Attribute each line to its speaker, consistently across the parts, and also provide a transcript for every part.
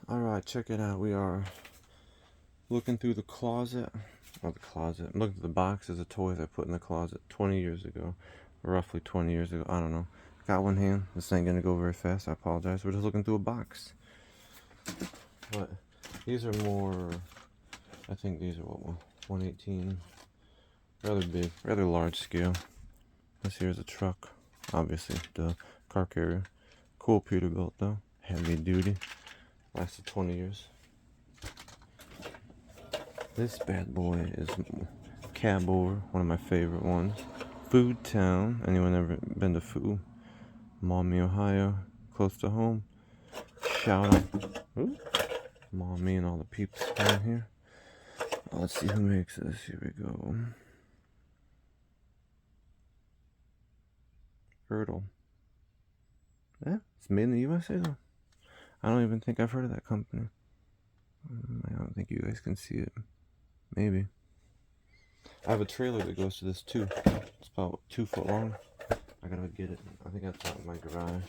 Speaker 1: Alright, check it out. We are looking through the closet. Not the closet. I'm looking at the boxes of toys I put in the closet 20 years ago. Roughly 20 years ago. I don't know. Got one hand. This ain't gonna go very fast. I apologize. We're just looking through a box. But these are more... I think these are what, 118. Rather big. Rather large scale. This here is a truck. Obviously, the car carrier. Cool Peterbilt though. Heavy duty. Lasted 20 years. This bad boy is Cab Over, one of my favorite ones. Food Town. Anyone ever been to Food? Maumee, Ohio, close to home. Shout out. Ooh. Maumee and all the peeps down here. Oh, let's see who makes this. Here we go. Ertl. Yeah, it's made in the USA though. I don't even think I've heard of that company. I don't think you guys can see it. Maybe. I have a trailer that goes to this too. It's about 2 foot long. I gotta get it. I think that's out in my garage.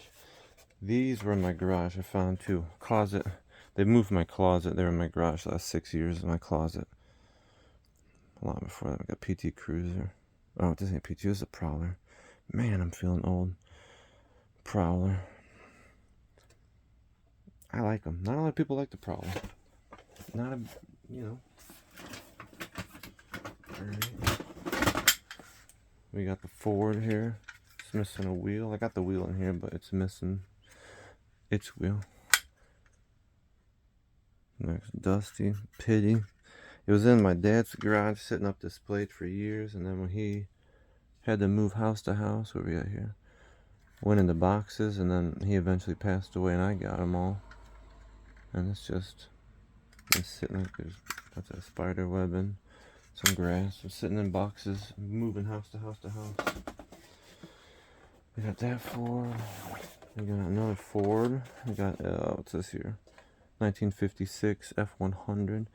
Speaker 1: These were in my garage. I found two. Closet. They moved my closet. They were in my garage the last 6 years in my closet. A lot before that. I got PT Cruiser. Oh, this ain't PT. This is a Prowler. Man, I'm feeling old. Prowler. I like them. Not a lot of people like the Prowler. Not a, you know. Alright. We got the Ford here. It's missing a wheel. I got the wheel in here, but it's missing its wheel. Next, Dusty. Pity. It was in my dad's garage sitting up displayed for years, and then when he had to move house to house, where we at here? Went into boxes, and then he eventually passed away, and I got them all. And it's just, it's sitting like there's, that's a spider webbing, some grass. It's sitting in boxes, moving house to house to house. We got that Ford. We got another Ford. We got, what's this here? 1956 F100.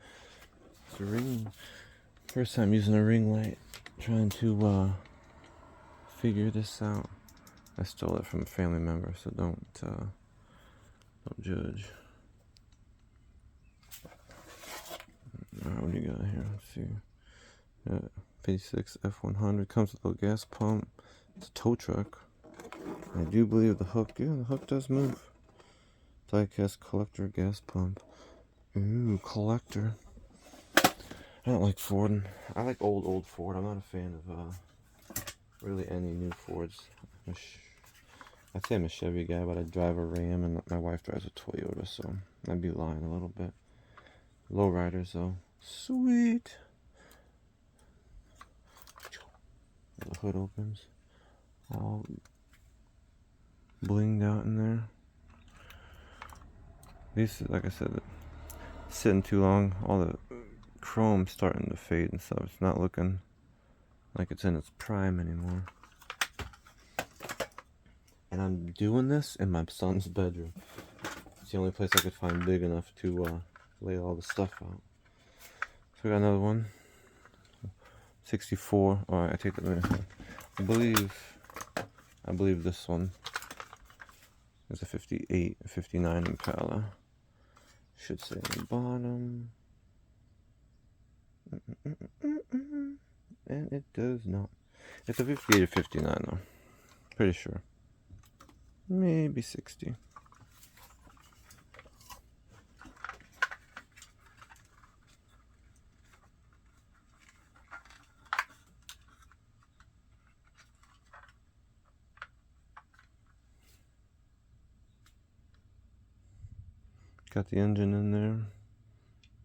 Speaker 1: It's a ring. First time using a ring light. Trying to figure this out. I stole it from a family member, so don't judge. What do you got here? Let's see. 56 F100 comes with a gas pump. It's a tow truck. I do believe the hook. Yeah, the hook does move. Diecast collector gas pump. Ooh, collector. I don't like Ford. I like old Ford. I'm not a fan of really any new Fords. I'd say I'm a Chevy guy, but I drive a Ram, and my wife drives a Toyota, so I'd be lying a little bit. Lowriders, though. Sweet. The hood opens. All blinged out in there. These, like I said, sitting too long. All the chrome's starting to fade and stuff. It's not looking like it's in its prime anymore. And I'm doing this in my son's bedroom. It's the only place I could find big enough to lay all the stuff out. So we got another one. 64. Alright, I take that back. I believe this one is a 58, 59 Impala. Should say on the bottom. And it does not. It's a 58 or 59 though. Pretty sure. Maybe 60. Got the engine in there.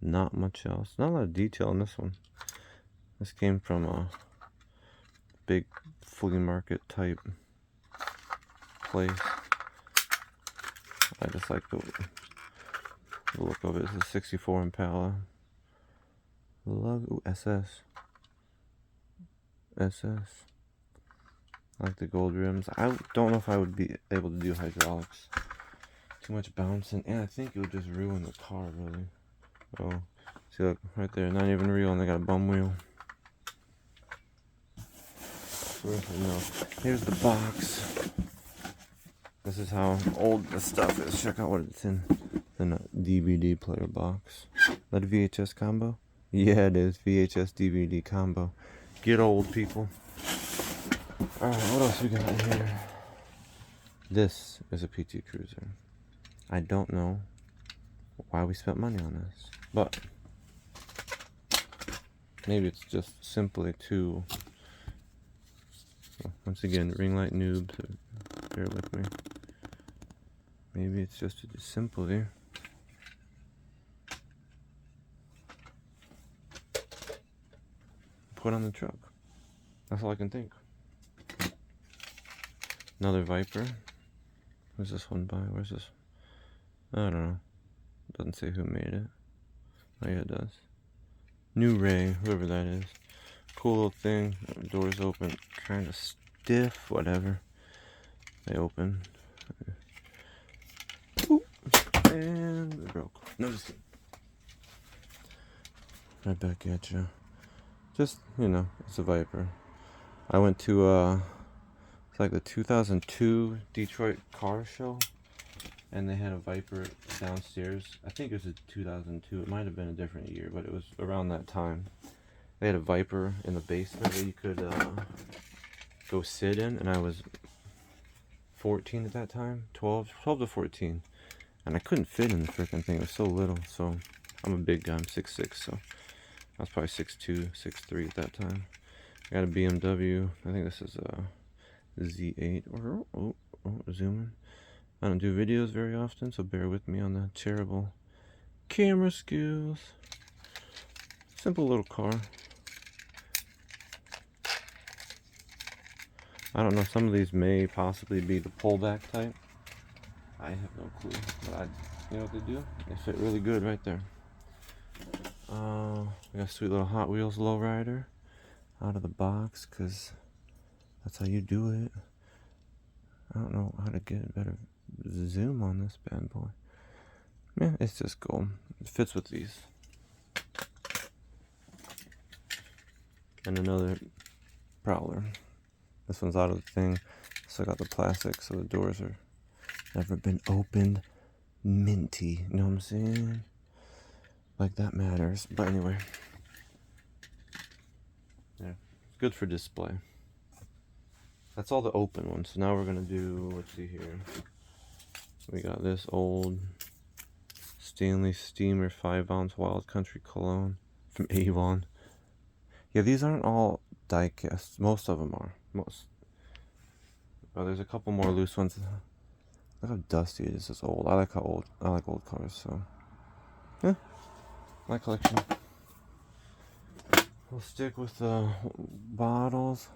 Speaker 1: Not much else. Not a lot of detail on this one. This came from a big flea market type place. I just like the look of it. It's a 64 Impala. Love, ooh, SS. I like the gold rims. I don't know if I would be able to do hydraulics. Too much bouncing, and I think it would just ruin the car, really. Oh, see, look, right there, not even real, and they got a bum wheel. No. Here's the box. This is how old the stuff is. Check out what it's in. than a DVD player box. That a VHS combo? Yeah, it is. VHS DVD combo. Get old, people. Alright, what else we got here? This is a PT Cruiser. I don't know why we spent money on this, but maybe it's just simply too... Once again, ring light noob, so bear with me. Maybe it's just simple here. Put on the truck. That's all I can think. Another Viper. Who's this one by? Where's this? I don't know. Doesn't say who made it. Oh yeah, it does. New Ray, whoever that is. Cool little thing. Doors open. Kind of stiff. Whatever. They open. Ooh. And it broke. No, just kidding. Right back at you. Just, you know, it's a Viper. I went to, it's like the 2002 Detroit car show. And they had a Viper downstairs. I think it was a 2002. It might have been a different year, but it was around that time. They had a Viper in the basement that you could go sit in. And I was 14 at that time. 12 to 14. And I couldn't fit in the freaking thing. It was so little. So I'm a big guy. I'm 6'6", so I was probably 6'2", 6'3" at that time. I got a BMW. I think this is a Z8. Oh, zoom in. I don't do videos very often, so bear with me on the terrible camera skills. Simple little car. I don't know, some of these may possibly be the pullback type. I have no clue, but you know what they do? They fit really good right there. We got a sweet little Hot Wheels lowrider out of the box, because that's how you do it. I don't know how to get a better zoom on this bad boy. Yeah, it's just cool. It fits with these. And another Prowler. This one's out of the thing. Still got the plastic, so the doors are never been opened. Minty, you know what I'm saying? Like that matters. But anyway, yeah, it's good for display. That's all the open ones. So now we're gonna do, let's see here. We got this old Stanley Steamer 5-ounce Wild Country Cologne from Avon. Yeah, these aren't all die cast. Most of them are. Most. Oh, there's a couple more loose ones. Look how dusty it is. This old. I like old cars. So yeah, my collection. We'll stick with the bottles.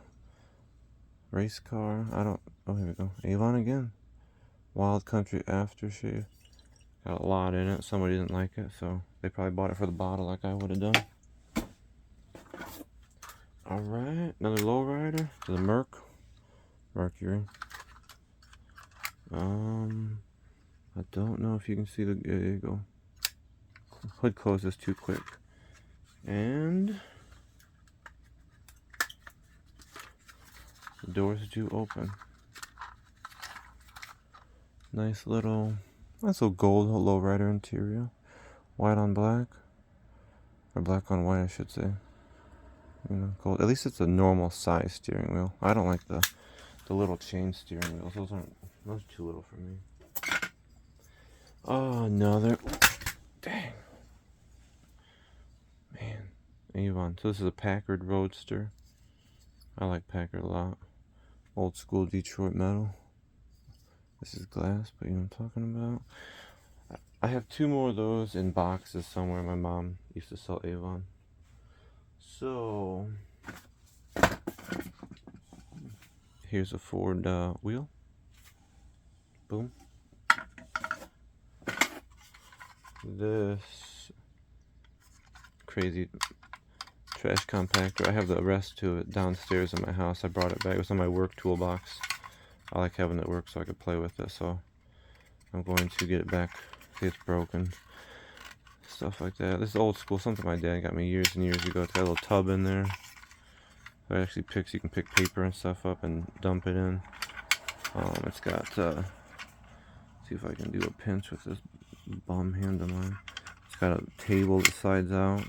Speaker 1: Race car. Oh, here we go. Avon again. Wild Country Aftershave. Got a lot in it. Somebody didn't like it, so they probably bought it for the bottle like I would have done. Alright, another lowrider. The Mercury. I don't know if you can see the... There you go. Hood closes too quick. And... the doors do open. Nice little gold lowrider interior. White on black. Or black on white, I should say. You know, gold. At least it's a normal size steering wheel. I don't like the little chain steering wheels. Those are too little for me. Oh, another. Dang. Man. Avon. So this is a Packard Roadster. I like Packard a lot. Old school Detroit metal. This is glass, but you know what I'm talking about. I have two more of those in boxes somewhere. My mom used to sell Avon. So, here's a Ford wheel. Boom. This crazy trash compactor. I have the rest to it downstairs in my house. I brought it back. It was on my work toolbox. I like having it work so I could play with it. So I'm going to get it back. See, it's broken. Stuff like that. This is old school. Something my dad got me years and years ago. It's got a little tub in there. So it actually picks. You can pick paper and stuff up and dump it in. It's got. See if I can do a pinch with this bum hand of mine. It's got a table that slides out.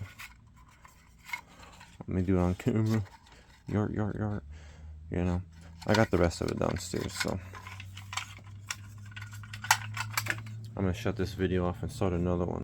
Speaker 1: Let me do it on camera. Yart, yart, yart. You know, I got the rest of it downstairs, so I'm gonna shut this video off and start another one.